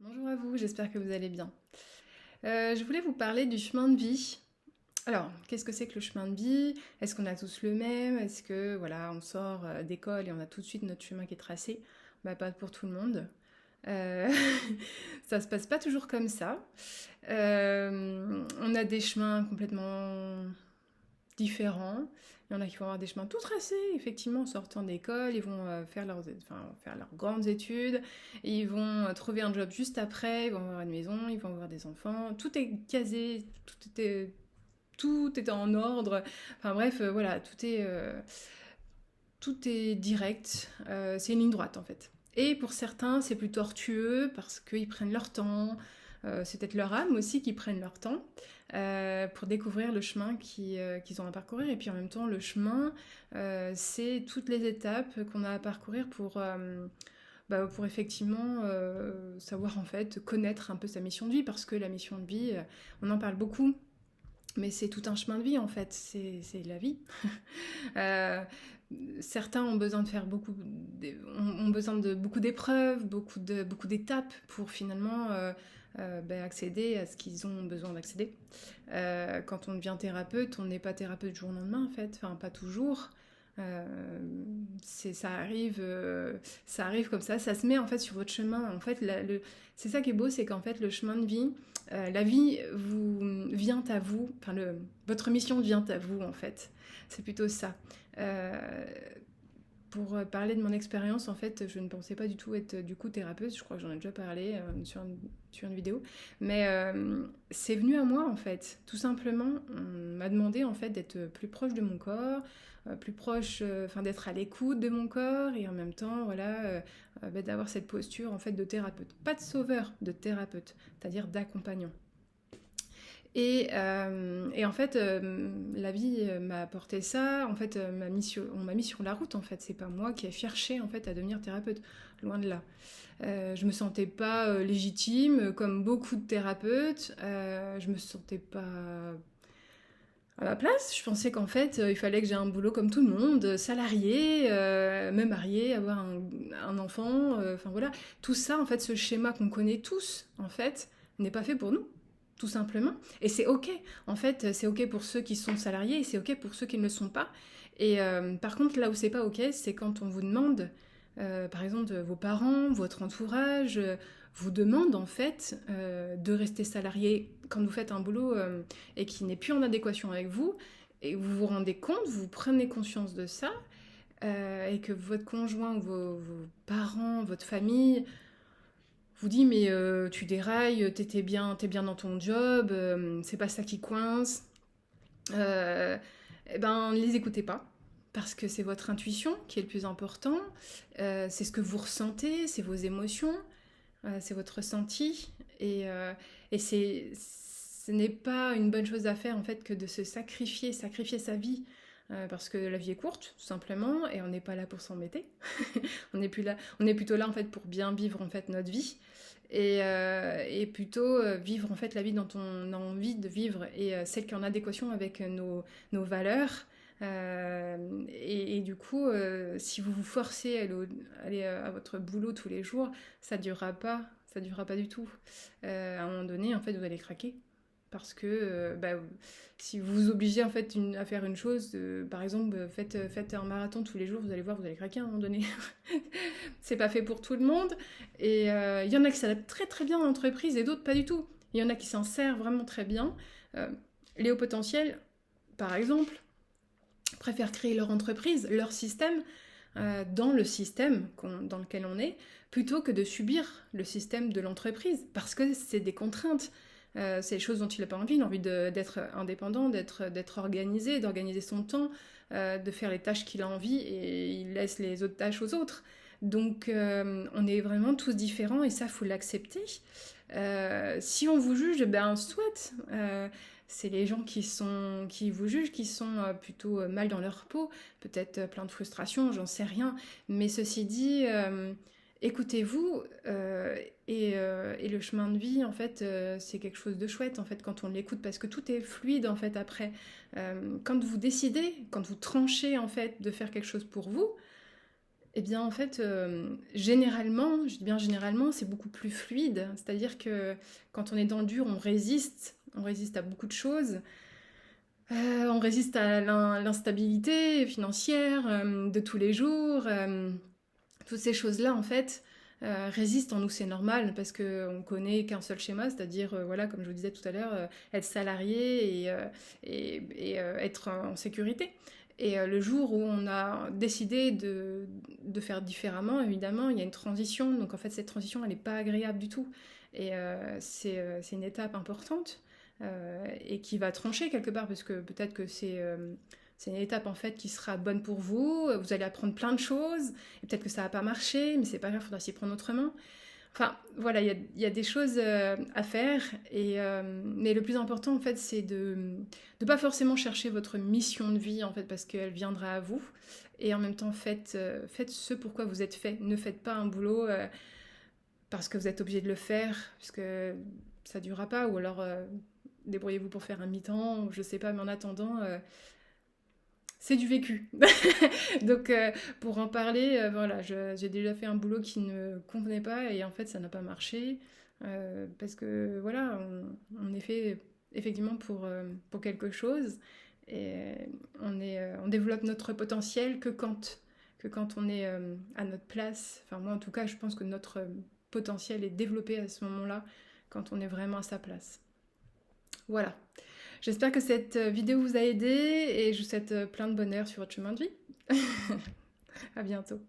Bonjour à vous, j'espère que vous allez bien. Je voulais vous parler du chemin de vie. Alors, qu'est-ce que c'est que le chemin de vie? Est-ce qu'on a tous le même? Est-ce que, voilà, on sort d'école et on a tout de suite notre chemin qui est tracé? Bah, pas pour tout le monde. Euh, Ça se passe pas toujours comme ça. On a des chemins complètement différents. Il y en a qui vont avoir des chemins tout tracés, effectivement, en sortant d'école, ils vont faire leurs grandes études, ils vont trouver un job juste après, ils vont avoir une maison, ils vont avoir des enfants, tout est casé, tout est en ordre. Enfin bref, voilà, tout est direct, c'est une ligne droite en fait. Et pour certains, c'est plus tortueux parce qu'ils prennent leur temps, c'est peut-être leur âme aussi qui prennent leur temps pour découvrir le chemin qu'ils ont à parcourir. Et puis en même temps, le chemin, c'est toutes les étapes qu'on a à parcourir pour effectivement savoir en fait connaître un peu sa mission de vie, parce que la mission de vie, on en parle beaucoup, mais c'est tout un chemin de vie en fait, c'est la vie. Euh, Certains ont besoin de faire ont besoin de beaucoup d'épreuves, beaucoup d'étapes pour finalement accéder à ce qu'ils ont besoin d'accéder. Quand on devient thérapeute, on n'est pas thérapeute du jour au lendemain en fait, enfin pas toujours. Euh, ça arrive comme ça se met en fait sur votre chemin. En fait, c'est ça qui est beau, c'est qu'en fait le chemin de vie, la vie vient à vous, votre mission vient à vous en fait. C'est plutôt ça. Euh, pour parler de mon expérience, en fait, je ne pensais pas du tout être du coup thérapeute. Je crois que j'en ai déjà parlé sur une vidéo. Mais c'est venu à moi en fait. Tout simplement, on m'a demandé en fait d'être plus proche de mon corps, plus proche, d'être à l'écoute de mon corps et en même temps, voilà, d'avoir cette posture en fait de thérapeute. Pas de sauveur, de thérapeute, c'est-à-dire d'accompagnant. Et en fait, la vie m'a apporté ça. En fait, on m'a mis sur la route. En fait, c'est pas moi qui ai cherché en fait à devenir thérapeute. Loin de là. Je me sentais pas légitime comme beaucoup de thérapeutes. Je me sentais pas à ma place. Je pensais qu'en fait, il fallait que j'ai un boulot comme tout le monde, salarié, me marier, avoir un enfant. Enfin voilà, tout ça, en fait, ce schéma qu'on connaît tous, en fait, n'est pas fait pour nous tout simplement. Et c'est ok. En fait, c'est ok pour ceux qui sont salariés et c'est ok pour ceux qui ne le sont pas. Et par contre, là où c'est pas ok, c'est quand on vous demande, par exemple, vos parents, votre entourage, vous demandent en fait de rester salarié quand vous faites un boulot et qui n'est plus en adéquation avec vous. Et vous vous rendez compte, vous prenez conscience de ça, et que votre conjoint, vos parents, votre famille vous dit mais tu dérailles, t'es bien dans ton job, c'est pas ça qui coince, euh, eh ben ne les écoutez pas. Parce que c'est votre intuition qui est le plus important, c'est ce que vous ressentez, c'est vos émotions, c'est votre ressenti, et ce n'est pas une bonne chose à faire en fait que de se sacrifier sa vie, parce que la vie est courte, tout simplement, et on n'est pas là pour s'embêter. On est plutôt là en fait pour bien vivre en fait notre vie et plutôt vivre en fait la vie dont on a envie de vivre et celle qui est en adéquation avec nos valeurs. Et du coup, si vous vous forcez à aller à votre boulot tous les jours, ça durera pas du tout. À un moment donné, en fait, vous allez craquer parce que si vous vous obligez en fait à faire une chose, par exemple, faites un marathon tous les jours, vous allez voir, vous allez craquer à un moment donné. C'est pas fait pour tout le monde. Et il y en a qui s'adaptent très très bien en entreprise et d'autres pas du tout. Il y en a qui s'en servent vraiment très bien. Euh, les hauts potentiels, par exemple, préfèrent créer leur entreprise, leur système, dans le système dans lequel on est, plutôt que de subir le système de l'entreprise, parce que c'est des contraintes. C'est des choses dont il n'a pas envie. Il a envie d'être indépendant, d'être organisé, d'organiser son temps, de faire les tâches qu'il a envie et il laisse les autres tâches aux autres. Donc on est vraiment tous différents et ça, faut l'accepter. Si on vous juge, ben soit c'est les gens qui vous jugent, qui sont plutôt mal dans leur peau, peut-être plein de frustration, j'en sais rien. Mais ceci dit, écoutez-vous et le chemin de vie, en fait, c'est quelque chose de chouette en fait quand on l'écoute parce que tout est fluide en fait après. Quand vous décidez, quand vous tranchez en fait de faire quelque chose pour vous, Eh bien, en fait, généralement, je dis bien généralement, c'est beaucoup plus fluide. C'est-à-dire que quand on est dans le dur, on résiste à beaucoup de choses. On résiste à l'instabilité financière de tous les jours. Toutes ces choses-là, en fait, résistent en nous, c'est normal, parce qu'on connaît qu'un seul schéma, c'est-à-dire, voilà, comme je vous disais tout à l'heure, être salarié et être en sécurité. Et le jour où on a décidé de faire différemment, évidemment, il y a une transition. Donc en fait, cette transition, elle n'est pas agréable du tout. Et c'est une étape importante et qui va trancher quelque part, parce que peut-être que c'est une étape en fait qui sera bonne pour vous. Vous allez apprendre plein de choses. Et peut-être que ça va pas marcher, mais c'est pas grave, il faudra s'y prendre autrement. Enfin, voilà, il y a des choses à faire. Mais le plus important, en fait, c'est de ne pas forcément chercher votre mission de vie, en fait, parce qu'elle viendra à vous. Et en même temps, faites ce pourquoi vous êtes fait. Ne faites pas un boulot parce que vous êtes obligé de le faire, parce que ça ne durera pas. Ou alors, débrouillez-vous pour faire un mi-temps, je sais pas. Mais en attendant, c'est du vécu. Donc, pour en parler, voilà, j'ai déjà fait un boulot qui ne me convenait pas et en fait, ça n'a pas marché. Parce que, voilà, on est fait effectivement pour quelque chose et on développe notre potentiel que quand on est à notre place. Enfin, moi, en tout cas, je pense que notre potentiel est développé à ce moment-là, quand on est vraiment à sa place. Voilà. J'espère que cette vidéo vous a aidé et je vous souhaite plein de bonheur sur votre chemin de vie. À bientôt.